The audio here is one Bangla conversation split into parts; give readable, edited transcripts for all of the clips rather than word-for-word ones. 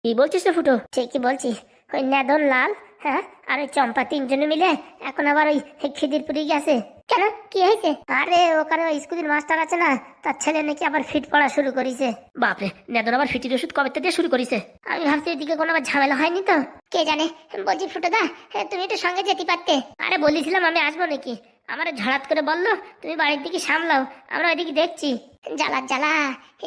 কি বলছিস রে ফুটো? ঠিকই বলছি। ওই নেদন লাল, হ্যাঁ, আর ওই চম্পা তিনজনে মিলে এখন আবার ওই খিদিরপুরে গেছে। কেন, কি হয়েছে? আরে ওখানে ওই স্কুলের মাস্টার আছে না, তার ছেলে নাকি আবার ফিট পড়া শুরু করেছে। বাপরে, নেদন আবার ফিটির ওষুধ কবে থেকে দিয়ে শুরু করেছে? আমি ভাবছি এদিকে কোনো আবার ঝামেলা হয়নি তো। কে জানে। বলছি ফুটোদা, তুমি একটু সঙ্গে যেতে পারতে। আরে বলেছিলাম আমি আসবো নাকি, আমার ঝড়াত করে বললো তুমি বাড়ির দিকে সামলাও, আমরা ওইদিকে দেখছি। জ্বালা জ্বালা,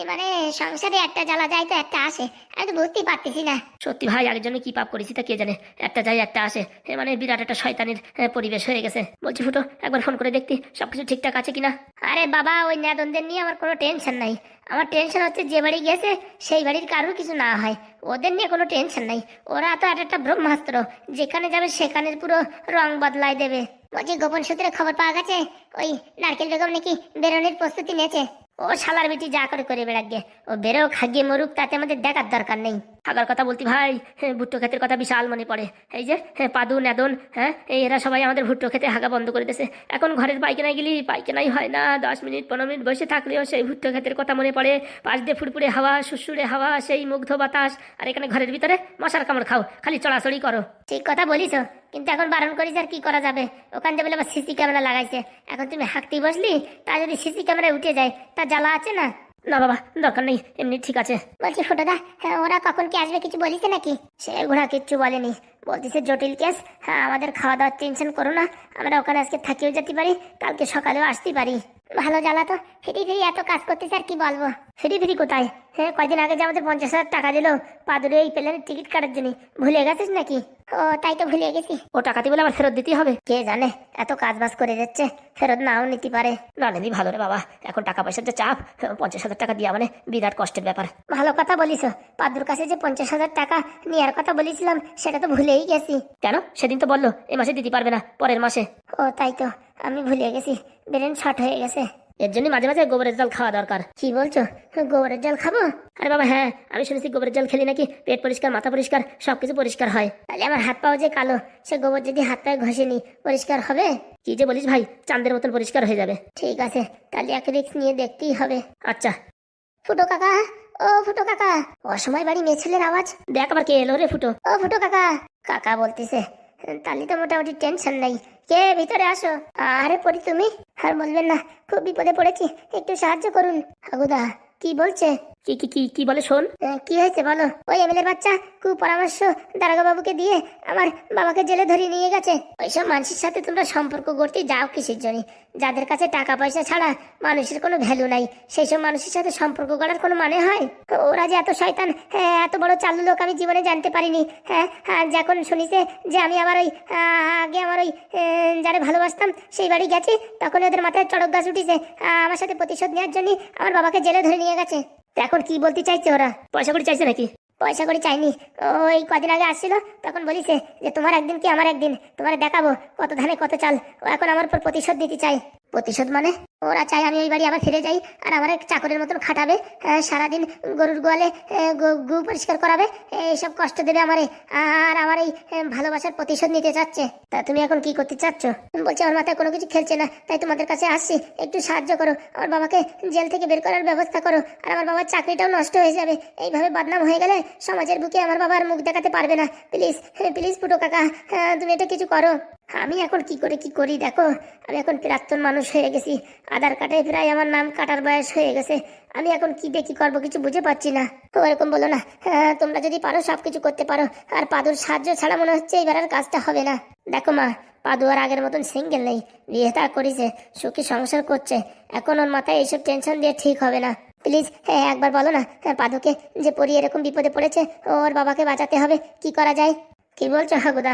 মানে সংসারে একটা জ্বালা যায় তো একটা আসে, আমি তো বুঝতেই পারতেছি না। সত্যি ভাই, আগের জন্য কি পাপ করেছি তা কে জানে, একটা যায় একটা আসে। মানে বিরাট একটা শয়তানের পরিবেশ হয়ে গেছে। বলছি ফুটো, একবার ফোন করে দেখতি সবকিছু ঠিকঠাক আছে কিনা। আরে বাবা, ওই নেদনদের নিয়ে আমার কোনো টেনশন নাই। আমার টেনশন হচ্ছে যে বাড়ি গেছে সেই বাড়ির কারোর কিছু না হয়, ওদের নিয়ে কোনো টেনশন নাই। ওরা তো একটা ব্রহ্মাস্ত্র, যেখানে যাবে সেখানের পুরো রং বদলাই দেবে। বলছি গোপন সূত্রে খবর পাওয়া গেছে ওই নারকেল বেগম নাকি বেরোনোর প্রস্তুতি নিয়েছে। ও শালার বেটি যা করে করে বেড়াকে, ও বেরো খাগিয়ে মরুক, তাতে আমাদের দেখার দরকার নেই। থাকার কথা বলতি ভাই, ভুট্টো ক্ষেতের কথা বিশাল মনে পড়ে। এই যে পাদু নেদন, হ্যাঁ, এরা সবাই আমাদের ভুট্টো খেতে হাগা বন্ধ করে দিয়েছে। এখন ঘরের পাইখানায় গেলি পাইখানাই হয় না, 10 মিনিট 15 মিনিট বসে থাকলেও সেই ভুট্টো ক্ষেতের কথা মনে পড়ে। পাশ দিয়ে ফুরফুরে হাওয়া, সুরসুরে হাওয়া, সেই মুগ্ধ বাতাস, আর এখানে ঘরের ভিতরে মশার কামড় খাও, খালি চড়াচড়ি করো। ঠিক কথা বলিস, কিন্তু এখন বারণ করিস আর কি করা যাবে। ওখান থেকে বলে আবার সিসি ক্যামেরা লাগাইছে, এখন তুমি হাঁকতেই বসলি, তা যদি সিসি ক্যামেরায় উঠে যায় তা জ্বালা আছে না। না বাবা, দরকার নেই, এমনি ঠিক আছে। বলছি ফুটোদা, ওরা কখন কি আসবে কিছু বলিছে নাকি? সে ঘোড়া কিচ্ছু বলেনি, বলতেছে জটিল কেস, হ্যাঁ আমাদের খাওয়া দাওয়ার টেনশন করো না, আমরা ওখানে আজকে থাকিও যেতে পারি, কালকে সকালেও আসতে পারি। ভালো জ্বালা তো, ফিরি ফিরি এত কাজ করতেছে আর কি বলবো। ফিরি ফিরি কোথায়, কয়দিন আগে যে আমাদের 50,000 টাকা দিল পাদুরে এই প্লেনের টিকিট কাটার জন্য, ভুলে গেছিস নাকি? ও তাই তো ভুলে গেছি। ও টাকাতে বলে আবার ফেরত দিতেই হবে? কে জানে, এত কাজ বাজ করে যাচ্ছে, ফেরত নাও নিতে পারে। না নিবি ভালো রে বাবা, এখন টাকা পয়সার যে চাপ, 50,000 টাকা দিয়া মানে বিরাট কষ্টের ব্যাপার। ভালো কথা বলিস, পাদুর কাছে যে 50,000 টাকা নেওয়ার কথা বলেছিলাম সেটা তো ভুলেই গেছি। কেন, সেদিন তো বললো এই মাসে দিতে পারবে না, পরের মাসে। ও তাই তো, আমি ভুলে গেছি, ব্রেন শর্ট হয়ে গেছে। এর জন্য মাঝে মাঝে গোবরের জল খাওয়া দরকার। কি বলছো, গোবরের জল খাবো? আরে বাবা হ্যাঁ, আমি শুনেছি গোবরের জল খেলে নাকি পেট পরিষ্কার, মাথা পরিষ্কার, সবকিছু পরিষ্কার হয়। তাহলে আমার হাত পাও যে কালো, সে গোবর যদি হাত পায়ে ঘষেনি পরিষ্কার হবে? কি যে বলিস ভাই, চাঁদের মতন পরিষ্কার হয়ে যাবে। ঠিক আছে, তাহলে এক রিস্ক নিয়ে দেখতেই হবে। আচ্ছা। ফুটো কাকা, ও ফুটো কাকা, অসময় বাড়ি মেয়ে ছেলের আওয়াজ। দেখ আবার কে এলো রে ফুটো। ও ফুটো কাকা, কাকা বলতেছে, তাহলে তো মোটামুটি টেনশন নাই। কে ভিতরে আসো। আরে পড়ি তুমি, আর বলবেন না, খুব বিপদে পড়েছি, একটু সাহায্য করুন। হাগুদা কি বলছে? কি কি কি কি বলে শোন। কি হয়েছে বলো। ওই এমএলএ বাচ্চা কুপরামর্শ দারোগা বাবুকে দিয়ে আমার বাবাকে জেলে ধরে নিয়ে গেছে। ওইসব মানুষের সাথে তোমরা সম্পর্ক করতে যাও কিসের জন্য? যাদের কাছে টাকা পয়সা ছাড়া মানুষের কোনো ভ্যালু নাই, সেই সব মানুষের সাথে সম্পর্ক করার কোনো মানে হয়? ওরা যে এত শয়তান, এত বড় চালু লোক আমি জীবনে জানতে পারিনি। যখন শুনিছে যে আমি আবার ওই আগে আমার ওই যারা ভালোবাসতাম সেই বাড়ি গেছি, তখন ওদের মাথায় চড়ক গাছ উঠিছে, আমার সাথে প্রতিশোধ নেওয়ার জন্য আমার বাবাকে জেলে ধরে নিয়ে গেছে। এখন কি বলতে চাইছে ওরা? পয়সা করে চাইছে নাকি? পয়সা করে চাইনি, ওই কদিন আগে আসছিল, তখন বলিছে যে তোমার একদিন কি আমার একদিন, তোমার দেখাবো কত ধানে কত চাল। ও এখন আমার উপর প্রতিশোধ দিতে চাই। প্রতিশোধ মানে? ওরা চাই আমি ওই বাড়ি আবার ফিরে যাই, আর আমার এক চাকরের মতন খাটাবে, সারাদিন গরুর গোয়ালে গু পরিষ্কার করাবে, এইসব কষ্ট দেবে আমারে, আর আমার এই ভালোবাসার প্রতিশোধ নিতে চাচ্ছে। তা তুমি এখন কি করতে চাচ্ছ? বলছি আমার মাথায় কোনো কিছু খেলছে না, তাই তোমাদের কাছে আসছি, একটু সাহায্য করো, আমার বাবাকে জেল থেকে বের করার ব্যবস্থা করো, আর আমার বাবার চাকরিটাও নষ্ট হয়ে যাবে। এইভাবে বদনাম হয়ে গেলে সমাজের বুকে আমার বাবার মুখ দেখাতে পারবে না। প্লিজ প্লিজ ফুটো কাকা, তুমি এটা কিছু করো। আমি এখন কি করে কি করি দেখো, আমি এখন প্রাক্তন মানুষ হয়ে গেছি, আধার কার্ডে প্রায় আমার নাম কাটার বয়স হয়ে গেছে, আমি এখন কি দিয়ে কি করবো কিছু বুঝে পাচ্ছি না। ওরকম বলো না, তোমরা যদি পারো সবকিছু করতে পারো, আর পাদুর সাহায্য ছাড়া মনে হচ্ছে এইবার আর কাজটা হবে না। দেখো মা, পাদু আর আগের মতন সিঙ্গেল নেই, বিয়ে তা করেছে, সুখী সংসার করছে, এখন ওর মাথায় এইসব টেনশন দিয়ে ঠিক হবে না। প্লিজ একবার বলো না পাদুকে, যে পরি এরকম বিপদে পড়েছে, ওর বাবাকে বাঁচাতে হবে, কি করা যায়? কি বলছো হাগুদা?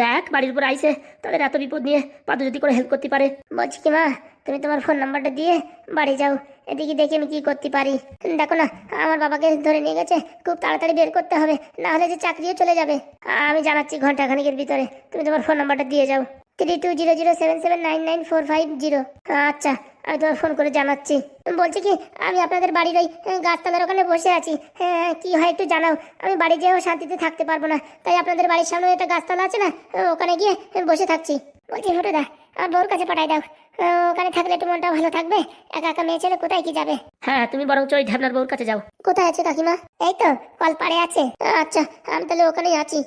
দেখ বাড়ির উপর আইসে, তাদের এত বিপদ নিয়ে পাদু যদি করে হেল্প করতে পারে। বলছি কি মা, তুমি তোমার ফোন নাম্বারটা দিয়ে বাড়ি যাও, এদিকে দেখি আমি কি করতে পারি। দেখো না, আমার বাবাকে ধরে নিয়ে গেছে, খুব তাড়াতাড়ি বের করতে হবে, না হলে যে চাকরিও চলে যাবে। আমি জানাচ্ছি ঘন্টাখানিকের ভিতরে, তুমি তোমার ফোন নাম্বারটা দিয়ে যাও। 320077799450। আচ্ছা, আমি তোমার ফোন করে জানাচ্ছি। বলছি কি, আমি আপনাদের বাড়ির ওই গাছতলার ওখানে বসে আছি। হ্যাঁ, কি হয় একটু জানাও, আমি বাড়ি যেয়েও শান্তিতে থাকতে পারবো না, তাই আপনাদের বাড়ির সামনে একটা গাছতলা আছে না, ওখানে গিয়ে বসে থাকছি। বলছি হটুদা, আমার বউর কাছে পাঠাই দাও, ওখানে থাকলে একটু মনটা ভালো থাকবে। একা একা মেয়ে ছেলে কোথায় কি যাবে? হ্যাঁ, তুমি বরঞ্চ ওই ঢ্যাবনার বউর কাছে যাও। কোথায় আছে কাকিমা? এই তো কলপাড়ে আছে। আচ্ছা, আমি তাহলে ওখানেই আছি।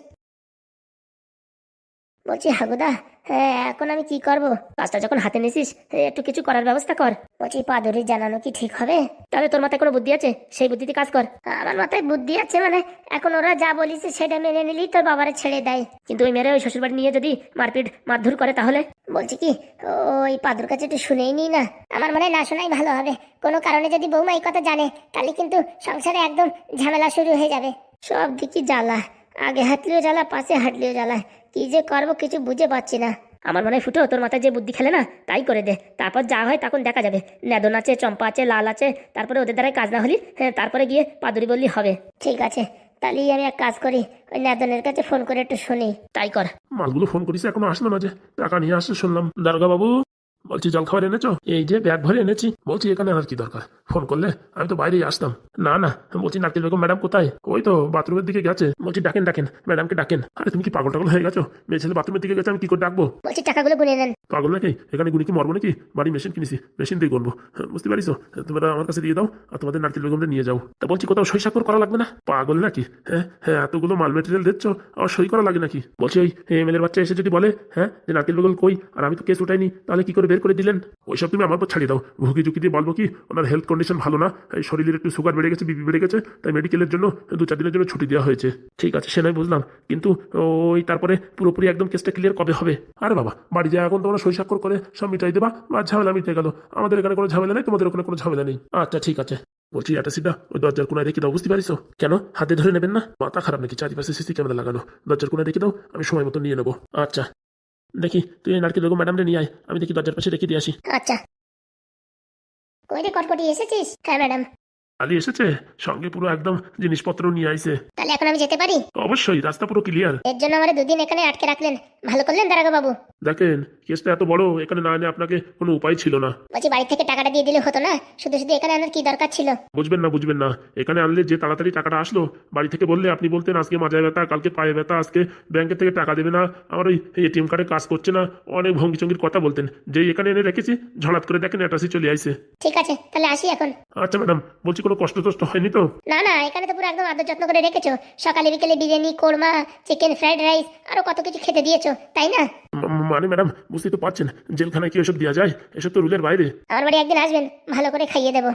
বলছি হাগুদা, হ্যাঁ এখন আমি কি করব? কাজটা যখন হাতে নিছিস একটু কিছু করার ব্যবস্থা কর। বলছি পাদরি জানানো কি ঠিক হবে? তাহলে তোর মাথায় কোনো বুদ্ধি আছে, সেই বুদ্ধিতে কাজ কর। আমার মাথায় বুদ্ধি আছে মানে, এখন ওরা যা বলিস সেটা মেনে নিলেই তোর বাবারে ছেড়ে দেয়, কিন্তু ওই মেয়েরা ওই শ্বশুরবাড়ি নিয়ে যদি মারধর করে তাহলে? বলছি কি, ওই পাদুর কাছে একটু শুনেই নি না? আমার মনে হয় না শোনাই ভালো হবে। কোনো কারণে যদি বৌমা এই কথা জানে, তাহলে কিন্তু সংসারে একদম ঝামেলা শুরু হয়ে যাবে। সব দিকে জ্বালা, আগে হাঁটলেও জ্বালা, পাশে হাঁটলেও জ্বালা, কি যে করবো কিছু বুঝে পাচ্ছি না। আমার মনে হয় ফুটো, তোর মাথায় যে বুদ্ধি খেলে না তাই করে দে, তারপর যা হয় তখন দেখা যাবে। নেদন আছে, চম্পা আছে, লাল আছে, তারপরে ওদের দ্বারাই কাজ না হলি তারপরে গিয়ে পাদুরি বললি হবে। ঠিক আছে, তাহলে আমি এক কাজ করি, ওই নেদনের কাছে ফোন করে একটু শুনি। তাই কর। মালগুলো ফোন করিস এখনো আসলো না যে? টাকা নিয়ে আসছে শুনলাম। দারোগা বাবু, বলছি জল খাবার এনেছো? এই যে ব্যাগ ভরে এনেছি। বলছি এখানে আর কি দরকার, ফোন করলে আমি তো বাইরেই আসতাম। না না, বলছি নারকেল বেগম ম্যাডাম কোথায়? ওই তো বাথরুমের দিকে গেছে। বলছি ডাকেন ডাকেন, ম্যাডামকে ডাকেন। আরে তুমি কি পাগল টাগল হয়ে গেছো? মেয়ে ছেলে বাথরুমের দিকে গেছে, আমি কি করে ডাকবো? বলছি টাকাগুলো গুনে নেন। পাগল নাকি? এখানে গুনি কি মরবো নাকি? বাড়ি মেশিন কিনেছি, মেশিন দিয়ে গুনবো। বুঝতে পারিস? তোমরা আমার কাছে দিয়ে দাও আর তোমাদের নারকেল বেগমটা নিয়ে যাও। তা বলছি কোথাও সই স্বাক্ষর করা লাগবে না? পাগল নাকি? হ্যাঁ হ্যাঁ, এতগুলো মাল মেটেরিয়াল দিচ্ছ, আর সই করা লাগে নাকি? বলছি ওই এমএলএর বাচ্চা এসে যদি বলে হ্যাঁ যে নারকেল বেগম কই, আর আমি তো কেস উঠাইনি, তাহলে কি করে বের করে দিলেন? ওইসব তুমি আমার উপর ছাড়িয়ে দাও। ভুকি ঝুঁকি দিয়ে বলবো কি ওনার হেলথ কন্ডিশন ভালো না, এই শরীরের একটু সুগার বেড়ে গেছে, বিপি বেড়ে গেছে, তাই মেডিকেলের জন্য 2-4 দিনের জন্য ছুটি দেওয়া হয়েছে। ঠিক আছে, সে নয় বুঝলাম, কিন্তু ওই তারপরে পুরোপুরি একদম কেসটা ক্লিয়ার কবে হবে? আরে বাবা, বাড়ি যায় এখন তোমরা সই স্বাক্ষর করে সব মিটাই দেবা, বা ঝামেলা মিটে গেল। আমাদের এখানে কোনো ঝামেলা নেই, তোমাদের ওখানে কোনো ঝামেলা নেই। আচ্ছা ঠিক আছে। বলছি অ্যাটাসিডটা ওই দরজার কোনায় রেখে দাও। বুঝতে পারিস? কেন হাতে ধরে নেবেন না? মাথা খারাপ নাকি? চারিপাশে সিসি ক্যামেরা লাগানো, দরজার কোনায় রেখে দাও, আমি সময় মতো নিয়ে নেবো। আচ্ছা দেখি, তুই নারকেল বেগম ম্যাডামরে নিয়ে আয়, আমি দেখি দরজার পাশে রেখে দিয়ে আসি। আচ্ছা। কই রে কটকটি, এসেছিস? হ্যাঁ ম্যাডাম। আলি এসেছে, সঙ্গে পুরো একদম জিনিসপত্র নিয়ে আইছে। তাহলে এখন আমি যেতে পারি? অবশ্যই, রাস্তা পুরো ক্লিয়ার। এর জন্য আমার 2 দিন এখানে আটকে রাখলেন, ভালো করলেন দারোগা বাবু। দেখেন কেসটা এত বড়, এখানে না এনে আপনাকে কোনো উপায় ছিল না। বলছি বাড়ি থেকে টাকাটা দিয়ে দিলে হতো না? শুধু শুধু এখানে আনার কি দরকার ছিল? বুঝবেন না বুঝবেন না, এখানে আনলে যে তাড়াতাড়ি টাকাটা আসলো, বাড়ি থেকে বললে আপনি বলতেন আজকে মাজায় ব্যথা, কালকে পায়ে ব্যথা, আজকে ব্যাংকের থেকে টাকা দেবে না, আমার ওই এটিএম কার্ডে কাজ করছে না, অনেক ভঙ্গি চঙ্গির কথা বলতেন। যেই এখানে এনে রেখেছি, ঝড়াত করে দেখেন অ্যাটাসি চলে আইছে। ঠিক আছে, তাহলে আসি এখন। আচ্ছা ম্যাডাম, বলছি কোনো কষ্ট টষ্ট হয়নি তো? না না, এখানে তো পুরো একদম আদর যত্ন করে রেখেছো। সকালে বিকেলে biryani, korma, chicken fried rice, আরো কত কিছু খেতে দিয়েছো, তাই না? মানে ম্যাডাম বুঝতেই তো পারছেন, জেলখানায় কি এসব দেওয়া যায়? এসব তো রুলের বাইরে। আমার বাড়ি একদিন আসবেন, ভালো করে খাইয়ে দেবো।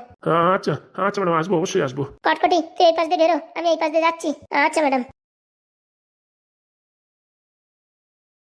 আচ্ছা আচ্ছা ম্যাডাম, আসবো, অবশ্যই আসবো। কটকটি, তুই এই পাশ দিয়ে বেরো, আমি এই পাশ দিয়ে যাচ্ছি। আচ্ছা ম্যাডাম।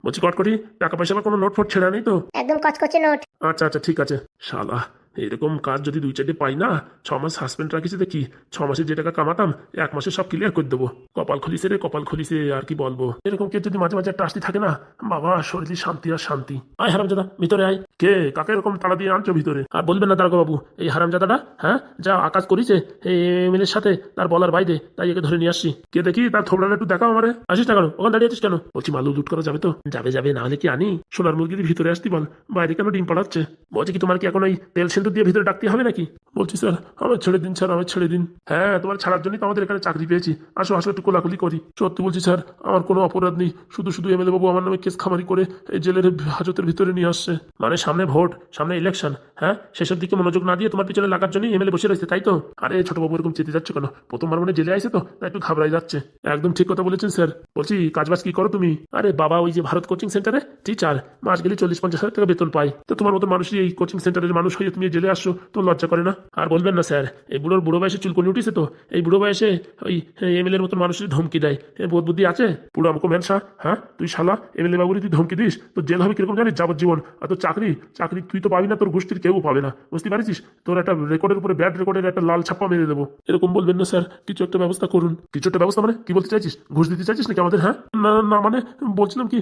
বলছি কটকটি, টাকা পয়সা বা কোনো নোট ফোট ছেঁড়া নেই তো? একদম কচকচে নোট। আচ্ছা আচ্ছা ঠিক আছে। শালা এরকম কাজ যদি 2-4টে পাই না, 6 মাস সাসপেন্ড রাখিছে দেখি, 6 মাসে যে টাকা কামাতাম 1 মাসে সব ক্লিয়ার করে দেবো। কপাল খুলিছে রে, কপাল খুলিছে, আর কি বলবো। এরকম কেউ যদি মাঝে মাঝে একটা আসতে থাকে না, বাবা শরীরে শান্তি আর শান্তি। আয় হারামজাদা, ভিতরে আয়। কে কাকে এরকম তালা দিয়ে আনছো ভিতরে? আর বলবেন না দারোগা বাবু, এই হারামজাদাটা হ্যাঁ যা আকাশ করেছে এই এমএলএর সাথে, তার বলার বাইরে, তাই একে ধরে নিয়ে আসছি। কে দেখি তার থোবড়াটা একটু দেখাও আমারে। আসিস না কেন, ওখানে দাঁড়িয়ে আছিস কেন? বলছি মালু লুট করা যাবে তো? যাবে যাবে, না হলে কি আনি? সোনার মুরগি দিয়ে ভিতরে আসতি বল, বাইরে কেন ডিম পাড়াচ্ছে? বলছি কি তোমার কি এখন ওই তেল সিন্দুর দিয়ে ভিতরে ডাকতে হবে নাকি? বলছি স্যার আমার ছেড়ে দিন, স্যার আমার ছেড়ে দিন। হ্যাঁ তোমার ছাড়ার জন্যই তো আমাদের এখানে চাকরি পেয়েছি, আসো আসো একটু কোলাকুলি করি। সত্যি বলছি স্যার, আমার কোনো অপরাধ নেই, শুধু শুধু এমএলএ বাবু আমার নামে কেস খামারি করে এই জেলের হাজতের ভিতরে নিয়ে আসছে। মানে সামনে ভোট, সামনে ইলেকশন, হ্যাঁ সেসব দিকে মনোযোগ না দিয়ে তোমার পিছনে লাগার জন্যই এমএলএ বসে রয়েছে, তাই তো? আরে ছোট বাবু এরকম চেতে যাচ্ছে কেন? প্রথমবার মানে জেলে আইছে তো, তাই একটু ঘাবড়াই যাচ্ছে। একদম ঠিক কথা বলেছেন স্যার। বলছি কাজবাজ কি করো তুমি? আরে বাবা ওই যে ভারত কোচিং সেন্টারে টিচার, মাস গেলে 40-50 হাজার টাকা বেতন পাই। তো তোমার মতো মানুষই এই কোচিং সেন্টারের মানুষ হয়ে তুমি জেলে আসছো, তো লজ্জা করে না? আর বলবেন না স্যার, এই বুড়ো বয়সে চুলকনি উঠেছে তো, এই বুড়ো বয়সে ওই এমএলএর মতো মানুষের ধমকি দেয়, বোধ বুদ্ধি আছে? পুরো আমাকে ম্যানসা, হ্যাঁ তুই শালা এমএলএ বাবুরি তুই ধমকি দিস, তোর জেল হবে কিরকম জানিস? যাবজ্জীবন। আর তোর চাকরি চাকরি তুই তো পাবি না, তোর গোষ্ঠীর কেউ পাবে না, বুঝতে পারছিস? তোর একটা রেকর্ডের উপরে ব্যাড রেকর্ডের একটা লাল ছাপ্পা মেরে দেবো। এরকম বলবেন না স্যার, কিছু একটা ব্যবস্থা করুন। কিছু একটা ব্যবস্থা মানে কি বলতে চাইছিস? ঘুষ দিতে চাইছিস নাকি আমাদের? হ্যাঁ না না, মানে বলছিলাম কি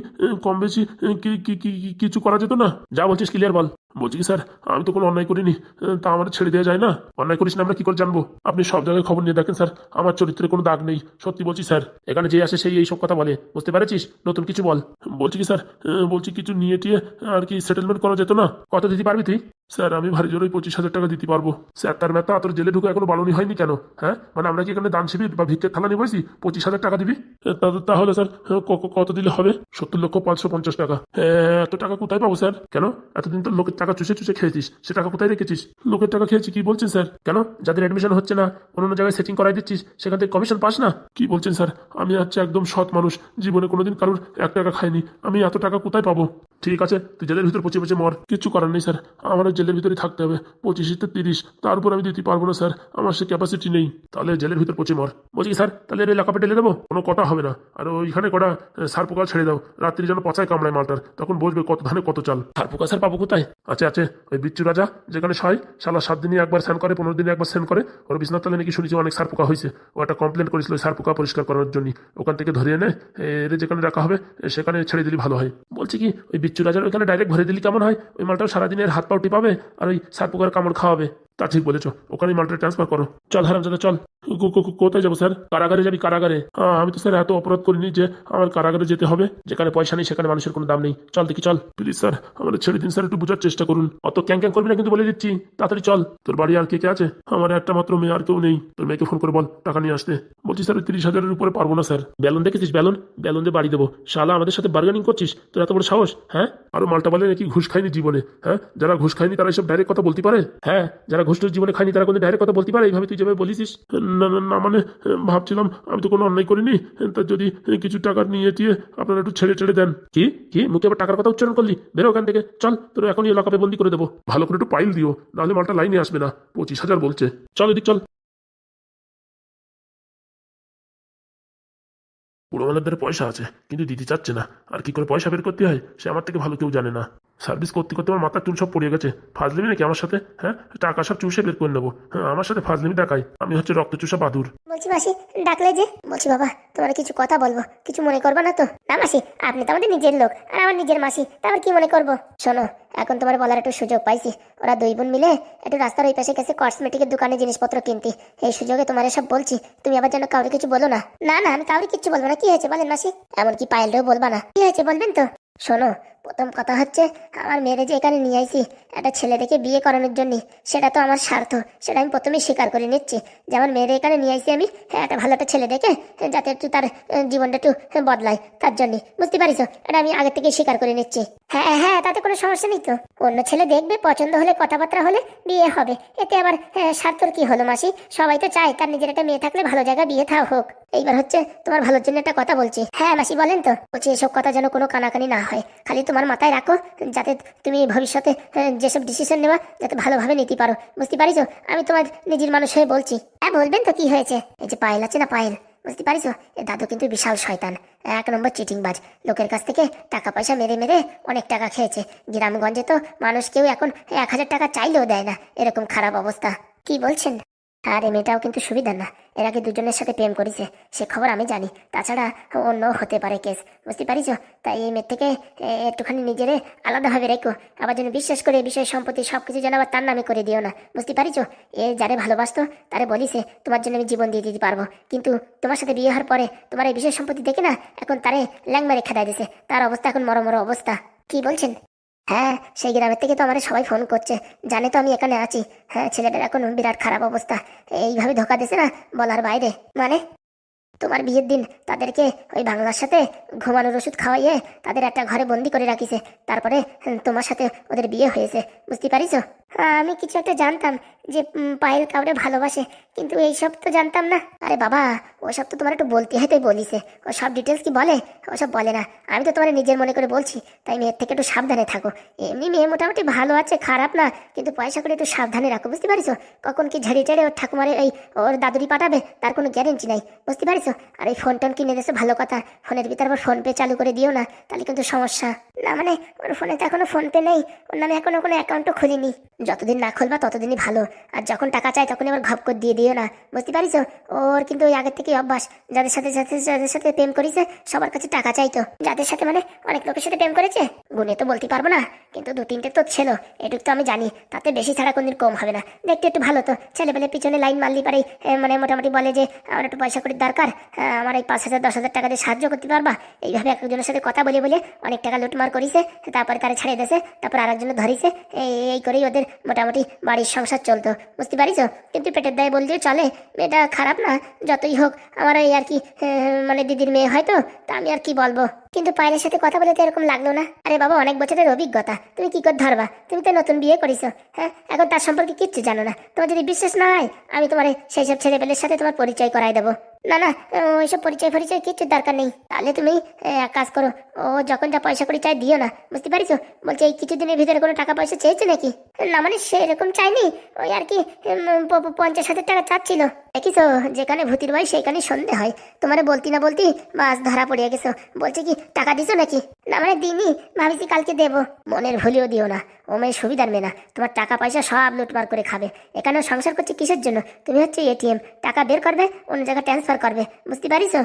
কম বেশি কিছু করা যেত না? যা বলছিস ক্লিয়ার বল। বলছি কি স্যার, আমি তো কোনো অন্যায় করিনি, তা আমার ছেড়ে দেওয়া যায় না? অন্যায় করিস না আমরা কি করে জানবো? আপনি সব জায়গায় খবর নিয়ে দেখেন স্যার, আমার চরিত্রে কোনো দাগ নেই, সত্যি বলছি স্যার। এখানে যে আসে সেই এইসব কথা বলে, বুঝতে পারছিস? নতুন কিছু বল। বলছি কি স্যার, বলছি কিছু নিয়ে টিয়ে আর কি সেটেলমেন্ট করা যেত না? কত দিতে পারবি তুই? স্যার আমি ভারী জোর ওই 25,000 টাকা দিতে পারবো। স্যার তার ম্যাথা তোর জেলে ঢুকে এখনো বাড়ানো হয়নি কেন? হ্যাঁ মানে আমরা কি এখানে দান শিবির বা ভিক্ষের থালা নিয়ে বসি? 25,000 টাকা দিবি? তাহলে স্যার কত দিলে হবে? 70,550,000 টাকা। এত টাকা কোথায় পাবো স্যার? কেন এতদিন তো লোকের টাকা চুষে চুষে খেয়েছিস, সে টাকা কোথায় রেখেছিস? লোকের টাকা খেয়েছি কি বলছেন স্যার? কেন যাদের অ্যাডমিশন হচ্ছে না অন্য জায়গায় সেটিং করাই দিচ্ছিস, সেখান থেকে কমিশন পাস না? কি বলছেন স্যার? আমি হচ্ছে একদম সৎ মানুষ, জীবনে কোনোদিন কারোর 1 টাকা খাইনি, আমি এত টাকা কোথায় পাবো? ঠিক আছে তুই জেলের ভিতর পচে পচে মর, কিচ্ছু করার নেই স্যার, আমারও জেলের ভিতরেই থাকতে হবে। 25-30 তার উপর আমি দিতে পারবো না স্যার, আমার সে ক্যাপাসিটি নেই। তাহলে জেলের ভিতর পচে মর। বলছি কি স্যার তাহলে এর এলাকা ঢেলে দেবো? কোনো কটা হবে না। আর ওইখানে কটা সার পোকা ছেড়ে দাও, রাত্রি যেন পচায় কামড়ায় মালটার, তখন বসবে কত ধানে কত চাল। সার পোকা স্যার পাবো কোথায়? আছে ওই বিচ্ছু রাজা যেখানে সয়, শালা 7 দিনে একবার স্নান করে, 15 দিনে একবার স্নান করে, ওর বিছনার তলে নাকি শুনেছি অনেক সার পোকা হয়েছে। ও একটা কমপ্লেন করেছিল ওই সার পোকা পরিষ্কার করার জন্য, ওখান থেকে ধরে এনে এর যেখানে রাখা হবে সেখানে ছেড়ে দিলে ভালো হয়। বলছি কি ওই বিচ্ছু রাজার ওইখানে ডাইরেক্ট ভরে দিলি কেমন হয়? ওই মালটাও সারাদিনের হাত পাও টিপাবে আর ওই সার পোকার কামড় খাওয়াবে। তা ঠিক বলেছো, ওখানে মালটা ট্রান্সফার করো। চল হারামজাদা চল। কোথায় যাবো স্যার? কারাগারে যাবি? কারাগারে? আমি তো স্যার এত অপরাধ করিনি যে আমার কারাগারে যেতে হবে। যেখানে পয়সা নেই সেখানে মানুষের কোনো দাম নেই। চল দেখি চল। প্লিজ স্যার আমাদের ছেড়ে দিন স্যার, একটু বোঝার চেষ্টা করুন। অত ক্যাং করবি না কিন্তু বলে দিচ্ছি, তাড়াতাড়ি চল। তোর বাড়ি আর কে কে আছে? আমার একটা মাত্র মেয়ে, আর কেউ নেই। তোর মেয়েকে ফোন করে বল টাকা নিয়ে আসতে। বলছি স্যার 30,000-এর উপরে পারবো না স্যার। বেলুন দেখেছিস? বেলুন দিয়ে বাড়ি দেবো। শালা আমাদের সাথে বার্গেনিং করছিস? তোর এত বড় সাহস? হ্যাঁ আরো মালটা বলে নাকি ঘুষ খায়নি জীবনে। হ্যাঁ যারা ঘুষ খায়নি তারা এসব ডাইরেক্ট কথা বলতে পারে? হ্যাঁ যারা ঘুষ জীবনে খায়নি তারা কোনো ডাইরেক্ট কথা বলতে পারে এইভাবে তুই যেভাবে বলিস? না না না মানে ভাবছিলাম আমি তো কোনো অন্যায় করিনি, তা যদি কিছু টাকা নিয়ে টিয়ে আপনারা একটু ছেড়ে দেন। কি কি মুখে আবার টাকার কথা উচ্চারণ করলি? বেরো ওখান থেকে চল, তোর এখনই লকআপে বন্দি করে দেবো। ভালো করে একটু পাইল দিও, নাহলে মালটা লাইনে আসবে না। 25,000 বলছে। চল এদিক চল। পুরো মালের পয়সা আছে কিন্তু দিতে চাচ্ছে না, আর কি করে পয়সা বের করতে হয় সে আমার থেকে ভালো কেউ জানে না। সার্ভিস করতে করতে আমার মাথার চুল সব পড়ে গেছে। ফাজলিমি নাকি আমার সাথে? হ্যাঁ টাকা সব চুষে বের করে নেবো। হ্যাঁ আমার সাথে ফাজলিমি টাকাই, আমি হচ্ছে রক্ত চুষা বাদুর। বলছি মাসি ডাকলে যে? বলছি বাবা তোমার কিছু কথা বলবো, কিছু মনে করবা না তো? না মাসি আপনি তো আমাদের নিজের লোক আর আমার নিজের মাসি, তা আবার কি মনে করবো? শোনো এখন তোমার বলার একটু সুযোগ পাইছি। ওরা 2 বোন মিলে একটু রাস্তার ওই পাশে গেছে কসমেটিকের দোকানে জিনিসপত্র কিনতে। এই সুযোগে তোমার সব বলছি, তুমি আবার যেন কাউকে কিছু বলো না। না না আমি কাউকে কিচ্ছু বলবো না। কি হয়েছে বলেন মাসি? এমনকি পায়েলরেও বলবা না। কি হয়েছে বলবেন তো? শোনো প্রথম কথা হচ্ছে আমার মেয়েরে যে এখানে নিয়ে আইছি একটা ছেলে দেখে বিয়ে করানোর জন্য, সেটা তো আমার স্বার্থ, সেটা আমি প্রথমেই স্বীকার করে নিচ্ছি যে আমার মেয়েরে এখানে নিয়ে আইছি আমি একটা ভালো একটা ছেলে দেখে, যাতে একটু তার জীবনটা একটু বদলায় তার জন্য, বুঝতে পারিস? এটা আমি আগে থেকে স্বীকার করে নিচ্ছি। হ্যাঁ হ্যাঁ তাতে কোনো সমস্যা নেই তো। অন্য ছেলে দেখবে, পছন্দ হলে কথাবার্তা হলে বিয়ে হবে, এতে আবার স্বার্থর কি হলো মাসি? সবাই তো চায় তার নিজের একটা মেয়ে থাকলে ভালো জায়গায় বিয়ে থা হোক। এইবার হচ্ছে তোমার ভালোর জন্য একটা কথা বলছি। হ্যাঁ মাসি বলেন তো। বলছি এসব কথা যেন কোনো কানাকানি না হয়, খালি তোমার মাথায় রাখো, যাতে তুমি ভবিষ্যতে যেসব ডিসিশন নেওয়া যাতে ভালোভাবে নিতে পারো, বুঝতে পারিস? আমি তোমার নিজের মানুষ হয়ে বলছি। হ্যাঁ বলবেন তো কি হয়েছে? এই যে পায়েল আছে না, পায়েল, বুঝতে পারিস এ দাদু কিন্তু বিশাল শয়তান, 1 নম্বর চিটিংবাজ। লোকের কাছ থেকে টাকা পয়সা মেরে মেরে অনেক টাকা খেয়েছে। গ্রামগঞ্জে তো মানুষ কেউ এখন 1,000 টাকা চাইলেও দেয় না, এরকম খারাপ অবস্থা। কি বলছেন? আর এই মেয়েটাও কিন্তু সুবিধার না, এর আগে 2 জনের সাথে প্রেম করেছে, সে খবর আমি জানি। তাছাড়া অন্য হতে পারে কেস, বুঝতে পারিস? তাই এই মেয়ের থেকে একটুখানি নিজেরে আলাদাভাবে রেখো। আবার যেন বিশ্বাস করে বিষয় সম্পত্তি সবকিছু যেন আবার তার নামে করে দিও না, বুঝতে পারিস? এ যারে ভালোবাসতো তারে বলিসে তোমার জন্য আমি জীবন দিয়ে দিতে পারবো, কিন্তু তোমার সাথে বিয়ে হওয়ার পরে তোমার এই বিষয় সম্পত্তি দেখে না এখন তারে ল্যাং মেরে খেদাই দিছে, তার অবস্থা এখন মরমর অবস্থা। কি বলছেন? হ্যাঁ সেই গ্রামের থেকে তো আমার সবাই ফোন করছে, জানে তো আমি এখানে আছি। হ্যাঁ ছেলেটার এখন বিরাট খারাপ অবস্থা, এইভাবে ধোকা দিছে না বলার বাইরে। মানে তোমার বিয়ের দিন তাদেরকে ওই বাংলার সাথে ঘুমানোর ওষুধ খাওয়াইয়ে তাদের একটা ঘরে বন্দি করে রাখিছে, তারপরে তোমার সাথে ওদের বিয়ে হয়েছে, বুঝতে পারিস? আমি কিছু একটা জানতাম যে পায়েল কাউরে ভালোবাসে, কিন্তু এইসব তো জানতাম না। আরে বাবা ওসব তো তোমার একটু বলতে হয় তাই বলিছে, ও সব ডিটেলস কি বলে? ওসব বলে না, আমি তো তোমার নিজের মনে করে বলছি, তাই মেয়ের থেকে একটু সাবধানে থাকো। এমনি মেয়ে মোটামুটি ভালো আছে, খারাপ না, কিন্তু পয়সা করে একটু সাবধানে রাখো, বুঝতে পারিস? কখন কি ঝেড়ে টেড়ে ওর ঠাকুমারে ওর দাদুরি পাঠাবে তার কোনো গ্যারেন্টি নাই, বুঝতে পারিস? আর এই ফোন টোন কিনে দিয়েছে ভালো কথা, ফোনের ভিতর আবার ফোনপে চালু করে দিও না, তাহলে কিন্তু সমস্যা। না মানে ওর ফোনে তো এখনো ফোনপে নেই, ওর নামে এখনো কোনো অ্যাকাউন্টও খুলিনি। যতদিন না খুলবা ততদিনই ভালো, আর যখন টাকা চাই তখনই আবার ঘপ করে দিয়ে দিও না, বুঝতে পারিস? ওর কিন্তু ওই আগের থেকে অভ্যাস, যাদের সাথে প্রেম করেছে সবার কাছে টাকা চাইতো। যাদের সাথে মানে অনেক লোকের সাথে প্রেম করেছে, গুনে তো বলতে পারবো না, কিন্তু 2-3টে তো ছিল, এটুকু তো আমি জানি, তাতে বেশি ছাড়া কোনদিন কম হবে না। দেখতে একটু ভালো তো, ছেলেবেলে পিছনে লাইন মারলি পারে, মানে মোটামুটি বলে যে আমার একটু পয়সা করির দরকার, আমার এই 5,000-10,000 টাকা দিয়ে সাহায্য করতে পারবা, এইভাবে একজনের সাথে কথা বলে বলে অনেক টাকা লুটমার করিছে, তারপরে তারা ছাড়িয়ে দিয়েছে, তারপর আরেকজন ধরিছে, এই করেই ওদের মোটামুটি বাড়ির সংসার চলতো, বুঝতে পারিস? কিন্তু পেটের দায়ে বললেও চলে, মেয়েটা খারাপ না, যতই হোক আমার এই আর কি মানে দিদির মেয়ে হয়তো, তা আমি আর কি বলবো। কিন্তু পায়েলের সাথে কথা বলে তো এরকম লাগলো না। আরে বাবা, অনেক বছরের অভিজ্ঞতা, তুমি কি করে ধরবা? তুমি তো নতুন বিয়ে করেছো, হ্যাঁ, এখন তার সম্পর্কে কিচ্ছু জানো না। তোমার যদি বিশ্বাস না হয়, আমি তোমার সেই সব ছেলেপেলের সাথে তোমার পরিচয় করাই দেবো। না না, ওইসব পরিচয় কিচ্ছু দরকার নেই। তাহলে তুমি এক কাজ করো, ও যখন যা পয়সা করে চাই দিও না, বুঝতে পারিস? বলছে এই কিছুদিনের ভিতরে কোনো টাকা পয়সা চেয়েছে নাকি? না মানে সেরকম চাইনি, ওই আর কি 50,000 টাকা চাচ্ছিল। দেখিস, যেখানে ভূতির ভয় সেইখানে সন্ধে হয়। তোমারে বলতি না বলতি বাস ধরা পড়িয়া গেছো। বলছে কি টাকা দিছো নাকি? না মানে দিইনি, ভাবিছি কালকে দেবো। মনের ভুলেও দিও না, ও মেয়ে সুবিধার মেয়ে না, তোমার টাকা পয়সা সব লুটমার করে খাবে। এখানেও সংসার করছে কিসের জন্য? তুমি হচ্ছে এটিএম, টাকা বের করবে অন্য জায়গায় ট্রান্সফার করবে, বুঝতে পারিস?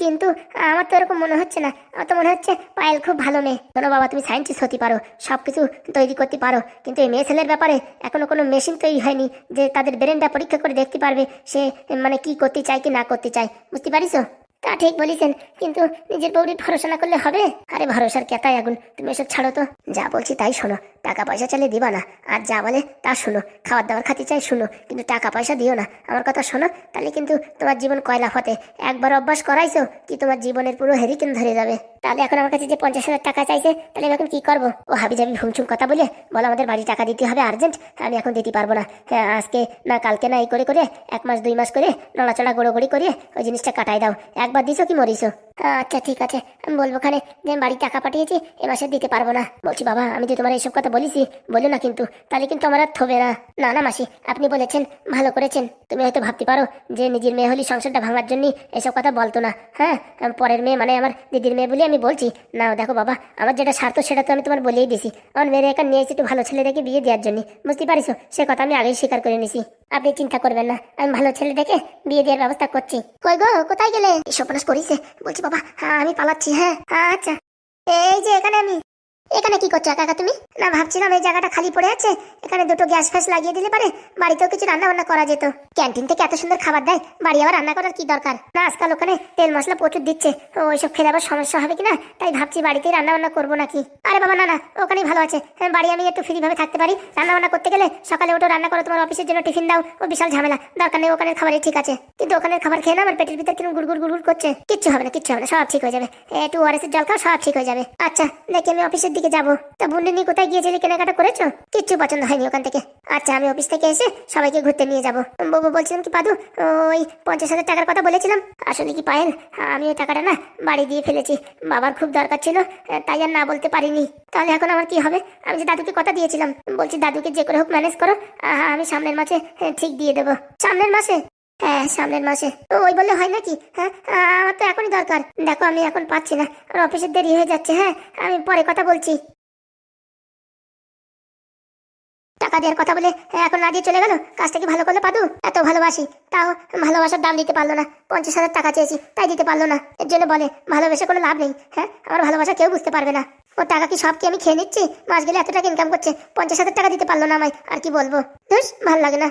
কিন্তু আমার তো এরকম মনে হচ্ছে না। আমার তো মনে হচ্ছে পায়েল খুব ভালো মেয়ে। শোনো বাবা, তুমি সায়েন্টিস্ট হতে পারো, সবকিছু তৈরি করতে পারো, কিন্তু এই মেয়ে ছেলের ব্যাপারে এখনো কোনো মেশিন তৈরি হয়নি যে তাদের ব্রেনটা পরীক্ষা করে দেখতে পারবে সে মানে কি করতে চায় কি না করতে চায়, বুঝতে পারিস? তা ঠিক বলেছেন, কিন্তু নিজের বউরির ভরসা না করলে হবে? আরে ভরসার কেতায় আগুন, তুমি এসব ছাড়ো তো। যা বলছি তাই শোনো, টাকা পয়সা চাইলে দিবা না, আর যা বলে তা শুনো। খাবার দাবার খাতে চাই শুনো, কিন্তু টাকা পয়সা দিও না। আমার কথা শোনো, তাহলে কিন্তু তোমার জীবন কয়লা হতে। একবার অভ্যাস করাইছো কি তোমার জীবনের পুরো হেরিকেন ধরে যাবে। তাহলে এখন আমার কাছে যে 50,000 টাকা চাইছে, তাহলে আমি এখন কি করবো? ও হাবি জাবি ভুংচুং কথা বলে বলো আমাদের বাড়ি টাকা দিতে হবে আর্জেন্ট, আমি এখন দিতে পারবো না। হ্যাঁ, আজকে না কালকে না এই করে করে 1 মাস 2 মাস করে নড়াচড়া গোড়োগড়ি করে ওই জিনিসটা কাটাই দাও। একবার দিছো কি মরিছো? আচ্ছা ঠিক আছে, আমি বলবো খানে যে বাড়ি টাকা পাঠিয়েছি, এ মাসে দিতে পারবো না। বলছি বাবা, আমি যে তোমার এইসব কথা বলিছি, বলো না কিন্তু, তাহলে কিন্তু আমার আর থবে না। না না মাসি, আপনি বলেছেন, ভালো করেছেন। তুমি হয়তো ভাবতে পারো যে নিজের মেয়ে হলে সংসারটা ভাঙার জন্য এসব কথা বলতো না। হ্যাঁ, পরের মেয়ে মানে আমার দিদির মেয়ে বলে আমি বলছি না। দেখো বাবা, আমার যেটা স্বার্থ সেটা তো আমি তোমার বলেই দিছি। আমার মেয়ের এখানে নিয়ে এসে একটু ভালো ছেলে দেখে বিয়ে দেওয়ার জন্য, বুঝতে পারিস? সে কথা আমি আগেই স্বীকার করে নিছি। আপনি চিন্তা করবেন না, আমি ভালো ছেলে দেখে বিয়ে দেওয়ার ব্যবস্থা করছি। কই গো, কোথায় গেলে? স্বপ্নাশ করিছে। বলছি বাবা, হ্যাঁ আমি পালাচ্ছি। হ্যাঁ আচ্ছা, এই যে এখানে আমি। এখানে কি করছো একা একা তুমি? না ভাবছিলাম এই জায়গাটা খালি পড়ে আছে, এখানে দুটো গ্যাস ফ্যাস লাগিয়ে দিলে পারে বাড়িতেও কিছু রান্না বান্না করা যেত। ক্যান্টিন থেকে এত সুন্দর খাবার দেয়, বাড়ি আবার রান্না করার কি দরকার? না আজকাল ওখানে তেল মশলা প্রচুর দিচ্ছে, ওইসব খেলে আবার সমস্যা হবে কিনা, তাই ভাবছি বাড়িতেই রান্না বান্না করবো নাকি। আরে বাবা না না, ওখানেই ভালো আছে। বাড়ি আমি একটু ফ্রি ভাবে থাকতে পারি, রান্না বান্না করতে গেলে সকালে ওটা রান্না করো, তোমার অফিসের জন্য টিফিন দাও, ও বিশাল ঝামেলা। দরকার নেই, ওখানের খাবারই ঠিক আছে। কিন্তু ওখানের খাবার খেয়ে না আমার পেটের ভিতর কিরকম গুড়গুড় গুড়গুড় করছে। কিচ্ছু হবে না, কিচ্ছু হবে না, সব ঠিক হয়ে যাবে। একটু ওআরএস এর জল খাও, সব ঠিক হয়ে যাবে। আচ্ছা দেখি, আমি অফিসের দিকে যাবো। তা বুন্ডিনি কোথায় গিয়েছিলে, কেনাকাটা করেছো? কিচ্ছু পছন্দ হয়নি ওখান থেকে। আচ্ছা, আমি অফিস থেকে এসে সবাইকে ঘুরতে নিয়ে যাবো। বলছিলাম কি পাদু, ওই 50,000 টাকার কথা বলেছিলাম, আসলে কি পায়েল, আমি ওই টাকাটা না বাড়ি দিয়ে ফেলেছি। বাবার খুব দরকার ছিল, তাই আর না বলতে পারিনি। তাহলে এখন আমার কি হবে? আমি যে দাদুকে কথা দিয়েছিলাম, বলছি দাদুকে যে করে হোক ম্যানেজ করো, আমি সামনের মাসে ঠিক দিয়ে দেবো। সামনের মাসে? হ্যাঁ সামনের মাসে। ওই বললে হয় নাকি? হ্যাঁ, আমার তো এখনই দরকার। দেখো আমি এখন পাচ্ছি না, আমার অফিসের দেরি হয়ে যাচ্ছে। হ্যাঁ, আমি পরে কথা বলছি। টাকা দেওয়ার কথা বলে এখন না দিয়ে চলে গেল। কাজটা কি ভালো করলো পাদু? এত ভালোবাসি, তাও ভালোবাসার দাম দিতে পারলো না। 50,000 টাকা চেয়েছি, তাই দিতে পারলো না। এর জন্য বলে ভালোবেসে কোনো লাভ নেই। হ্যাঁ, আমার ভালোবাসা কেউ বুঝতে পারবে না। ও টাকা কি সব কি আমি খেয়ে নিচ্ছি? মাস গেলে এত টাকা ইনকাম করছে, 50,000 টাকা দিতে পারলো না আমায়, আর কি বলবো। ধুস, ভালো লাগে না।